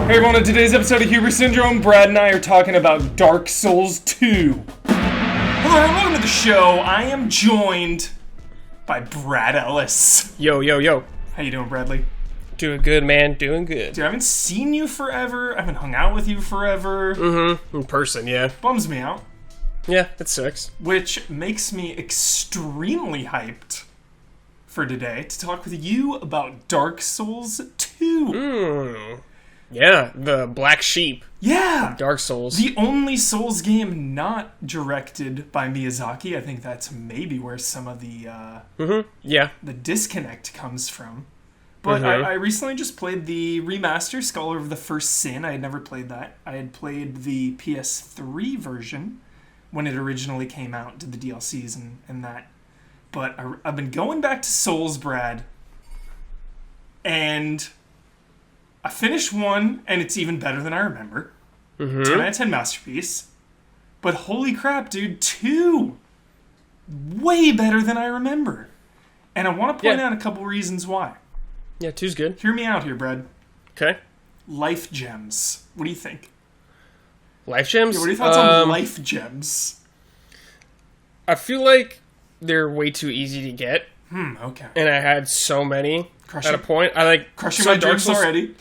Hey everyone, in today's episode of Hubris Syndrome, Brad and I are talking about Dark Souls 2. Hello and welcome to the show. I am joined by Brad Ellis. Yo. How you doing, Bradley? Doing good, man. Doing good. Dude, I haven't seen you forever. I haven't hung out with you forever. In person, yeah. Bums me out. Yeah, that sucks. Which makes me extremely hyped for today to talk with you about Dark Souls 2. Yeah, the Black Sheep, Yeah! Dark Souls. The only Souls game not directed by Miyazaki. I think that's maybe where some of the Yeah. the disconnect comes from. But I recently just played the remaster, Scholar of the First Sin. I had never played that. I had played the PS3 version when it originally came out, did the DLCs and that. But I've been going back to Souls, Brad, and I finished 1, and it's even better than I remember. 10 out of 10 masterpiece. But holy crap, dude, 2! Way better than I remember. And I want to point out a couple reasons why. Yeah, 2's good. Hear me out here, Brad. Okay. Life gems. What do you think? Life Gems? Yeah, what are your thoughts on life gems? I feel like they're way too easy to get, Okay. and I had so many Crushing- at a point. I like Crushing so my Dark dreams Souls already.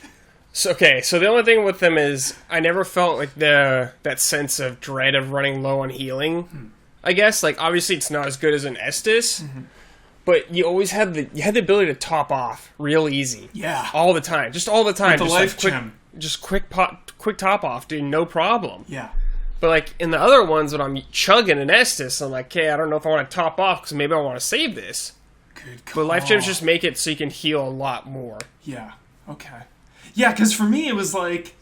So the only thing with them is I never felt like that sense of dread of running low on healing. I guess like obviously it's not as good as an Estus, but you always had the ability to top off real easy. Yeah. All the time, just all the time. With the just life like quick, gem. just quick top off, dude, no problem. Yeah. But like in the other ones when I'm chugging an Estus, I'm like, hey, I don't know if I want to top off because maybe I want to save this. Good call. But life gems just make it so you can heal a lot more. Yeah. Okay. Yeah, because for me it was like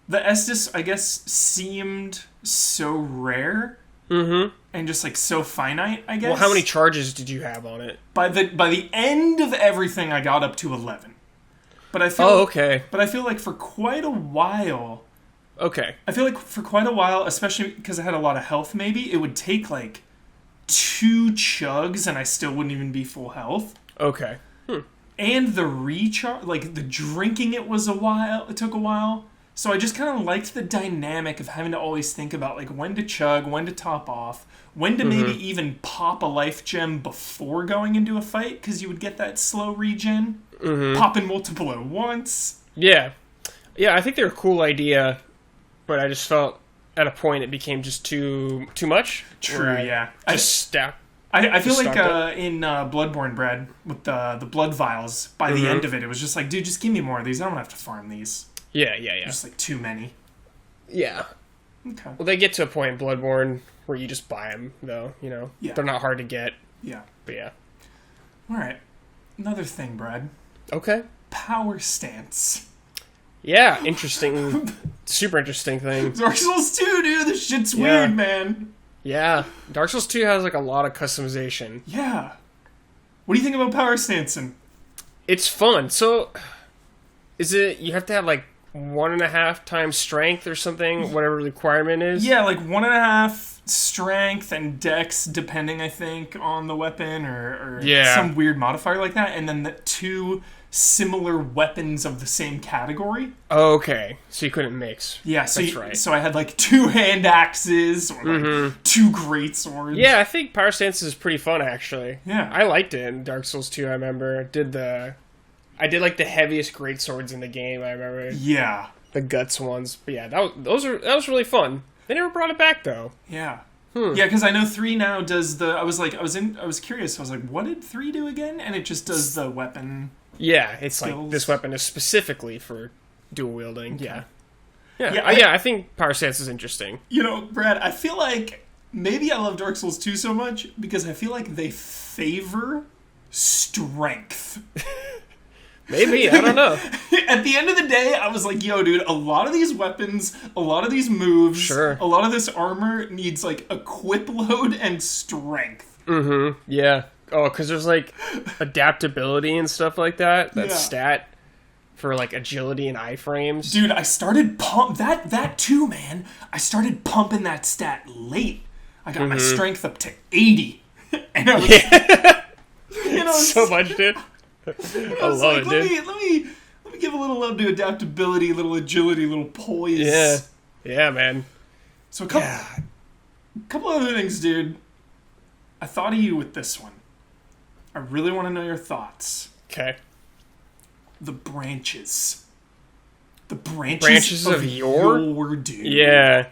the Estus, I guess, seemed so rare. And just like so finite, I guess. Well, how many charges did you have on it? By the end of everything, I got up to 11. But I feel. Oh, okay. But I feel like for quite a while. Okay. I feel like for quite a while, especially because I had a lot of health. Maybe it would take like 2 chugs, and I still wouldn't even be full health. Okay. And the recharge, like the drinking, it took a while. So I just kind of liked the dynamic of having to always think about like when to chug, when to top off, when to maybe even pop a life gem before going into a fight, because you would get that slow regen. Popping multiple at once. Yeah. Yeah, I think they're a cool idea, but I just felt at a point it became just too much. True, yeah. Just stack. I feel like Stopped in Bloodborne, Brad, with the blood vials, by the end of it, it was just like, dude, just give me more of these. I don't have to farm these. Yeah. Just like too many. Yeah. Okay. Well, they get to a point in Bloodborne where you just buy them, though, you know? Yeah. They're not hard to get, Yeah. but yeah. All right. Another thing, Brad. Okay. Power stance. Yeah, interesting. Super interesting thing. Dark Souls 2, dude. This shit's Yeah. weird, man. Yeah. Dark Souls 2 has, like, a lot of customization. Yeah. What do you think about power stancing? It's fun. So, is it, you have to have, like, 1.5 times strength or something, whatever the requirement is? Yeah, like 1.5 strength and dex, depending, I think, on the weapon or some weird modifier like that. And then the 2 similar weapons of the same category. Oh, okay. So you couldn't mix. Yeah, so That's right. So I had like 2 hand axes or like 2 great swords. Yeah, I think Power Stance is pretty fun, actually. Yeah. I liked it in Dark Souls 2, I remember. I did like the heaviest great swords in the game, I remember. Yeah. The guts ones. But yeah, that was really fun. They never brought it back, though. Yeah. Yeah, because I know 3 now does the... I was curious. I was like, what did 3 do again? And it just does the weapon... Yeah, it's skills. like this weapon is specifically for dual wielding. Okay. Yeah. I think Power Stance is interesting. You know, Brad, I feel like maybe I love Dark Souls 2 so much because I feel like they favor strength. Maybe, I don't know. At the end of the day, I was like, yo, dude, a lot of these weapons, a lot of these moves, Sure. a lot of this armor needs, like, equip load and strength. Yeah. Oh, because there's, like, adaptability and stuff like that. That stat for, like, agility and iframes. Dude, I started that too, man. I started pumping that stat late. I got my strength up to 80. And I was... You know, so much, dude. I love like, it, dude. let me We give a little love to adaptability, a little agility, a little poise. Yeah. Yeah, man. So a couple other things, dude. I thought of you with this one. I really want to know your thoughts. Okay. The branches. The branches, Branches of yore, dude. Yeah.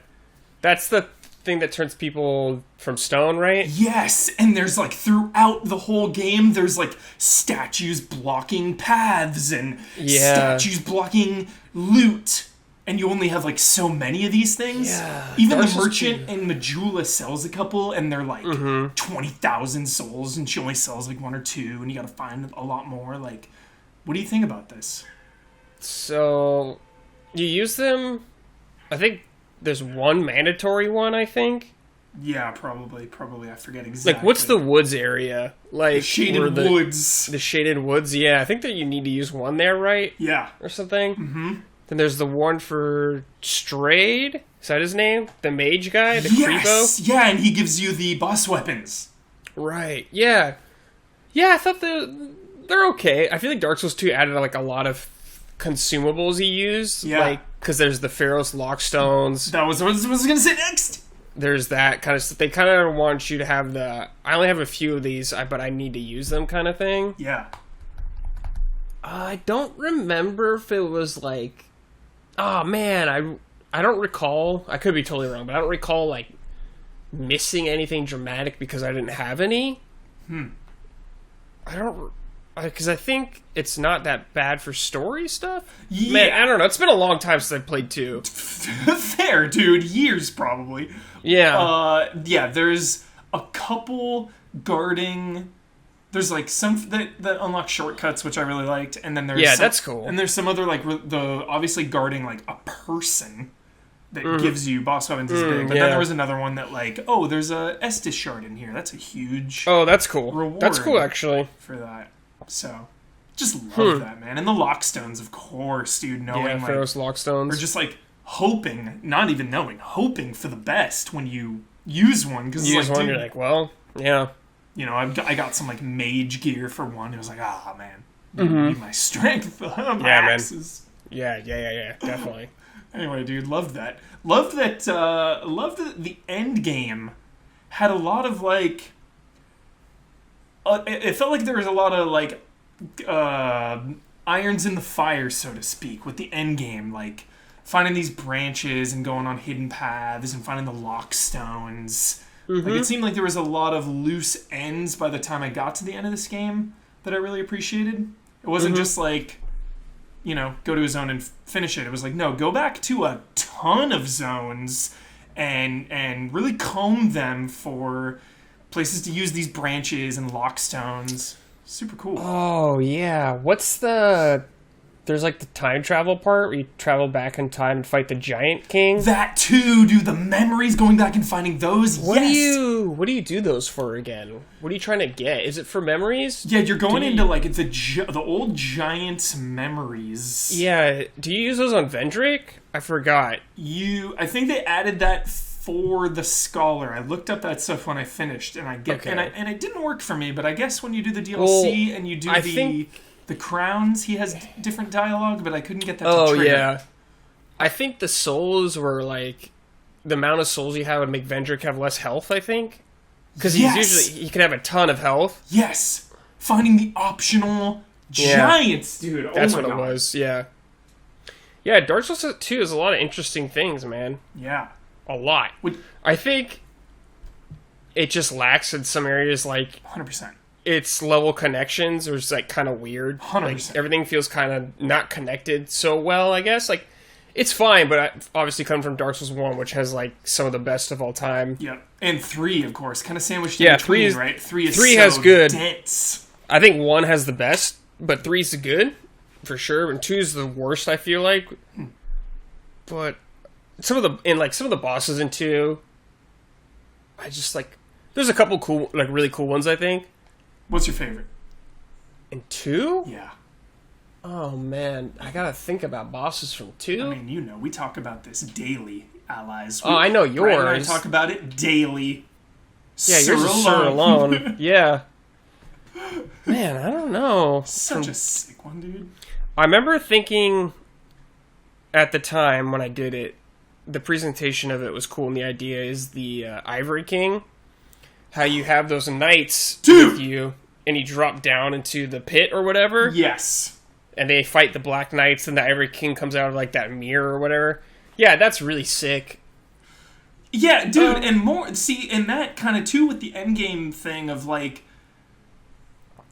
That's the thing that turns people from stone, right? Yes, and there's like throughout the whole game, there's like statues blocking paths and statues blocking loot. And you only have like so many of these things. Yeah. Even the merchant in Majula sells a couple, and they're like 20,000 souls, and she only sells like one or two, and you gotta find a lot more. Like, what do you think about this? So, you use them, I think there's one mandatory one, I think. Yeah, probably. I forget exactly. Like, what's the woods area? Like, the shaded woods. The shaded woods, yeah. I think that you need to use one there, right? Yeah. Or something. Mm-hmm. Then there's the one for Strayed. Is that his name? The mage guy? The creepo? Yeah, and he gives you the boss weapons. Right. Yeah. Yeah, I thought they're okay. I feel like Dark Souls 2 added like a lot of consumables he used. Yeah. Like, because there's the Pharaoh's Lockstones. That was what I was going to say next. There's that kind of stuff. They kind of want you to have I only have a few of these, but I need to use them kind of thing. Yeah. I don't remember if it was like... Oh, man, I don't recall. I could be totally wrong, but I don't recall, like, missing anything dramatic because I didn't have any. I don't... Because I think it's not that bad for story stuff. Yeah. Man, I don't know. It's been a long time since I played 2. Fair, dude. Years, probably. Yeah. Yeah, there's a couple guarding... There's like some that unlock shortcuts, which I really liked, and then there's that's cool. And there's some other like obviously guarding like a person that gives you boss weapons is big. But then there was another one that like, oh, there's a Estus shard in here. That's a huge that's cool. reward. That's cool actually For that, so just love that, man. And the lockstones, of course, dude. Knowing like Pharaoh's Lockstones, or just like hoping, not even knowing, hoping for the best when you use one because you like, use one, dude, you're like, well, yeah. You know, I got some, like, mage gear for one. It was like, man. Need my strength. My axes. Man. Yeah, definitely. Anyway, dude, loved that. Loved that the end game had a lot of, like... it felt like there was a lot of, like, irons in the fire, so to speak, with the end game. Like, finding these branches and going on hidden paths and finding the lock stones... Like, it seemed like there was a lot of loose ends by the time I got to the end of this game that I really appreciated. It wasn't just like, you know, go to a zone and finish it. It was like, no, go back to a ton of zones and really comb them for places to use these branches and lock stones. Super cool. Oh, yeah. There's like the time travel part where you travel back in time and fight the Giant King. That too, dude. The memories, going back and finding those. What do you do those for again? What are you trying to get? Is it for memories? Yeah, you're going into like the old Giant's memories. Yeah. Do you use those on Vendrick? I forgot. I think they added that for the Scholar. I looked up that stuff when I finished, and and it didn't work for me. But I guess when you do the DLC and you do the crowns, he has different dialogue, but I couldn't get that to trigger. Yeah. I think the souls were like... The amount of souls you have would make Vendrick have less health, I think. Because he can have a ton of health. Yes! Finding the optional giants, dude. That's what it was, yeah. Yeah, Dark Souls 2 has a lot of interesting things, man. Yeah. A lot. I think it just lacks in some areas, like... 100%. Its level connections are just like kind of weird. 100%. Like, everything feels kind of not connected so well, I guess. Like, it's fine, but I obviously come from Dark Souls 1, which has like some of the best of all time. Yeah, and 3, of course, kind of sandwiched in between, right? 3 has good. Dense. I think 1 has the best, but 3 is good for sure, and 2 is the worst. I feel like, but some of the bosses in 2, I just like. There's a couple cool, like really cool ones. I think. What's your favorite? In 2? Yeah. Oh, man. I gotta think about bosses from 2. I mean, you know, we talk about this daily, allies. I know yours. Brad and I talk about it daily. Yeah, yours is Sir Alone. Yeah. Man, I don't know. Such a sick one, dude. I remember thinking at the time when I did it, the presentation of it was cool, and the idea is the Ivory King, how you have those knights with you, and you drop down into the pit or whatever. Yes. And they fight the Black Knights, and the Ivory King comes out of like that mirror or whatever. Yeah, that's really sick. Yeah, dude, and more. See, and that kind of too with the endgame thing of like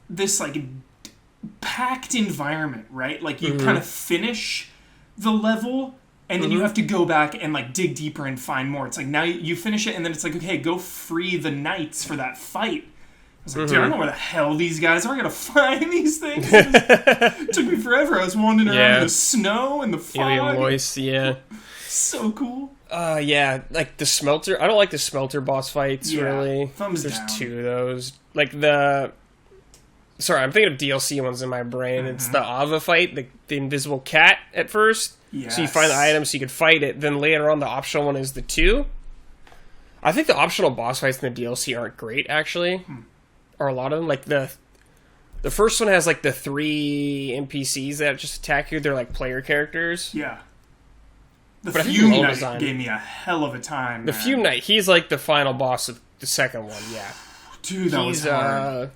this like packed environment, right? Like you kind of finish the level, and then you have to go back and like dig deeper and find more. It's like now you finish it, and then it's like, okay, go free the knights for that fight. I was like, dude, I don't know where the hell these guys are. I'm gonna find these things. It took me forever. I was wandering around in the snow and the fog. Helium Lois, yeah. So cool. Yeah, like the Smelter. I don't like the Smelter boss fights, really. Thumbs There's down. 2 of those. Like the... Sorry, I'm thinking of DLC ones in my brain. It's the Ava fight, the invisible cat at first. Yes. So you find the item so you can fight it. Then later on, the optional one is the 2. I think the optional boss fights in the DLC aren't great, actually. Or a lot of them. Like the first one has like the 3 NPCs that just attack you. They're like player characters. Yeah. The But I think Fume the Knight design- gave me a hell of a time. The man. Fume Knight, he's like the final boss of the second one, yeah. Dude, that was hard.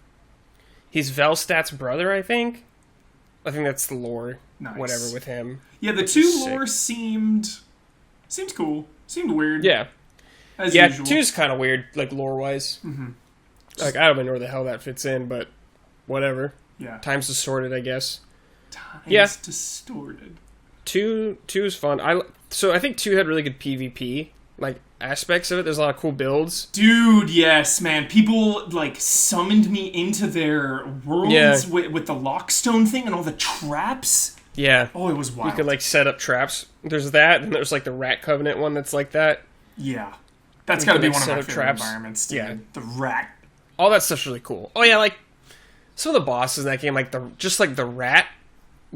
He's Velstat's brother, I think. I think that's the lore, Nice. whatever, with him. Yeah, the which 2 is lore seemed cool. Seemed weird. Yeah. As Yeah, usual. 2's kind of weird, like, lore-wise. Mm-hmm. Like, I don't even know where the hell that fits in, but whatever. Yeah. Time's distorted, I guess. Time's Yeah. distorted. 2 is fun. So I think 2 had really good PvP, like, aspects of it. There's a lot of cool builds. Dude, yes, man. People, like, summoned me into their worlds with the Lockstone thing and all the traps. Yeah. Oh, it was wild. You could, like, set up traps. There's that, and there's, like, the Rat Covenant one that's like that. Yeah. That's You got to could, be like, one of set my up favorite traps. environments, dude. Yeah. The rat. All that stuff's really cool. Oh, yeah, like, some of the bosses in that game, like, the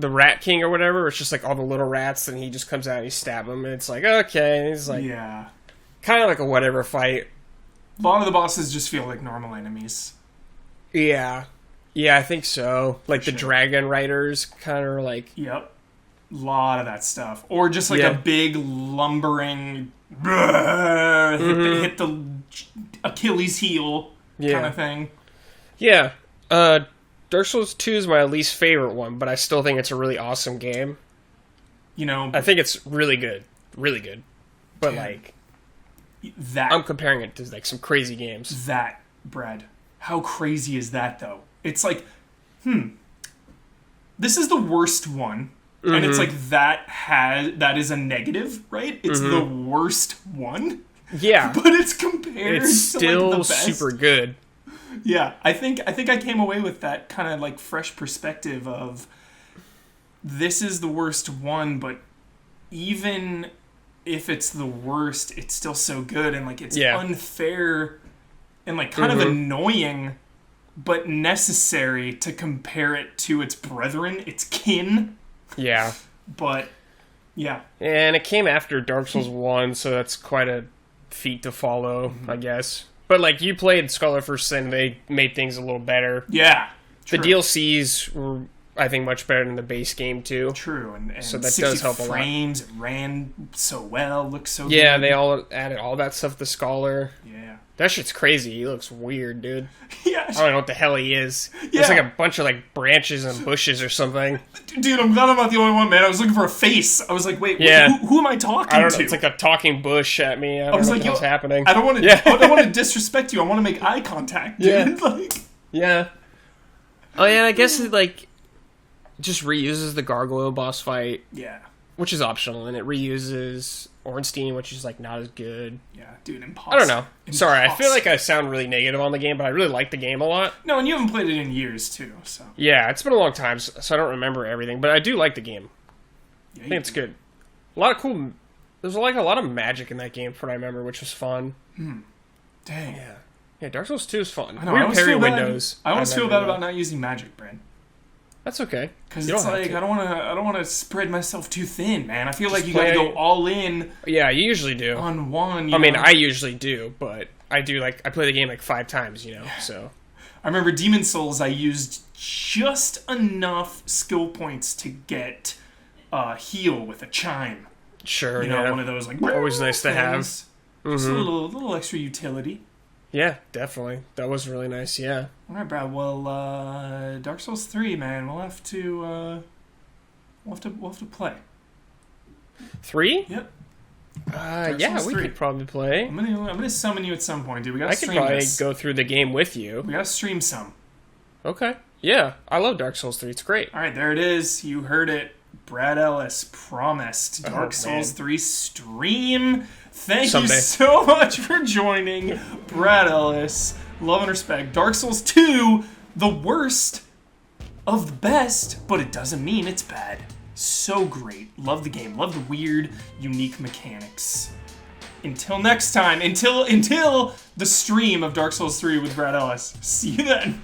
Rat King or whatever, it's just, like, all the little rats, and he just comes out and you stab him, and it's like, okay. And he's like, Yeah. kind of like a whatever fight. A lot of the bosses just feel like normal enemies. Yeah. Yeah, I think so. Like, the Sure. Dragon Riders kind of like... Yep. A lot of that stuff. Or just like Yeah. a big lumbering hit the Achilles heel kind of thing. Yeah. Dark Souls 2 is my least favorite one, but I still think it's a really awesome game. You know, I think it's really good. Really good. But, like, that I'm comparing it to, like, some crazy games. that bread. How crazy is that though? It's like, this is the worst one. And it's like that is a negative, right? It's the worst one. Yeah. But it's compared It's to still like the best. super good. Yeah, I think I came away with that kind of like fresh perspective of this is the worst one, but even if it's the worst, it's still so good and like it's unfair and like kind of annoying, but necessary to compare it to its brethren, its kin. Yeah. But yeah, And it came after Dark Souls 1, so that's quite a feat to follow, I guess. But, like, you played Scholar First Sin, they made things a little better. yeah, The true. DLCs were, I think, much better than the base game, too. True, and So that 60 does help a lot. frames, it ran so well, looked so Yeah, good. they all added all that stuff to Scholar. Yeah. That shit's crazy. He looks weird, dude. Yeah. I don't know what the hell he is. Yeah. It's like a bunch of, like, branches and bushes or something. Dude, I'm glad I'm not the only one, man. I was looking for a face. I was like, wait, Yeah. who am I talking I don't to? know. It's like a talking bush at me. I don't was know like, what the hell's yo, happening. I don't want to. Yeah. I don't want to disrespect you. I want to make eye contact, dude. Yeah. Like, Yeah. Oh, yeah, I guess it, like, just reuses the Gargoyle boss fight, yeah, which is optional, and it reuses Ornstein, which is, like, not as good. yeah, dude. Impossible. I don't know. Sorry, I feel like I sound really negative on the game, but I really like the game a lot. No, and you haven't played it in years too, so Yeah, it's been a long time, so I don't remember everything, but I do like the game. yeah, I think it's good. A lot of cool... There's, like, a lot of magic in that game, from what I remember, which was fun. Dang. Yeah, Dark Souls 2 is fun. I know, I Weird always parry feel bad. windows. I always feel remember bad about that. not using magic, Brand. That's okay. Because You it's don't have like to. I don't want to spread myself too thin, man. I feel like you play- gotta go all in Yeah, you usually do. on one. I mean, know? I usually do, but I do, like, I play the game, like, 5 times, you know, so... I remember Demon Souls, I used just enough skill points to get heal with a chime. Sure, You know, yeah. one of those like Always nice to have. things. Just a little extra utility. Yeah, definitely. That was really nice, yeah. All right, Brad. Well, Dark Souls 3, man. We'll have to play. 3? Yep. Yeah, Souls we 3. could probably play. I'm gonna summon you at some point, dude. We gotta I could stream probably this. go through the game with you. We gotta stream some. Okay. Yeah, I love Dark Souls 3. It's great. All right, there it is. You heard it. Brad Ellis promised Dark Souls man. 3 stream. Thank Someday. you so much for joining, Brad Ellis. Love and respect. Dark Souls 2, the worst of the best, but it doesn't mean it's bad. So great. Love the game. Love the weird, unique mechanics. Until next time, until the stream of Dark Souls 3 with Brad Ellis. See you then.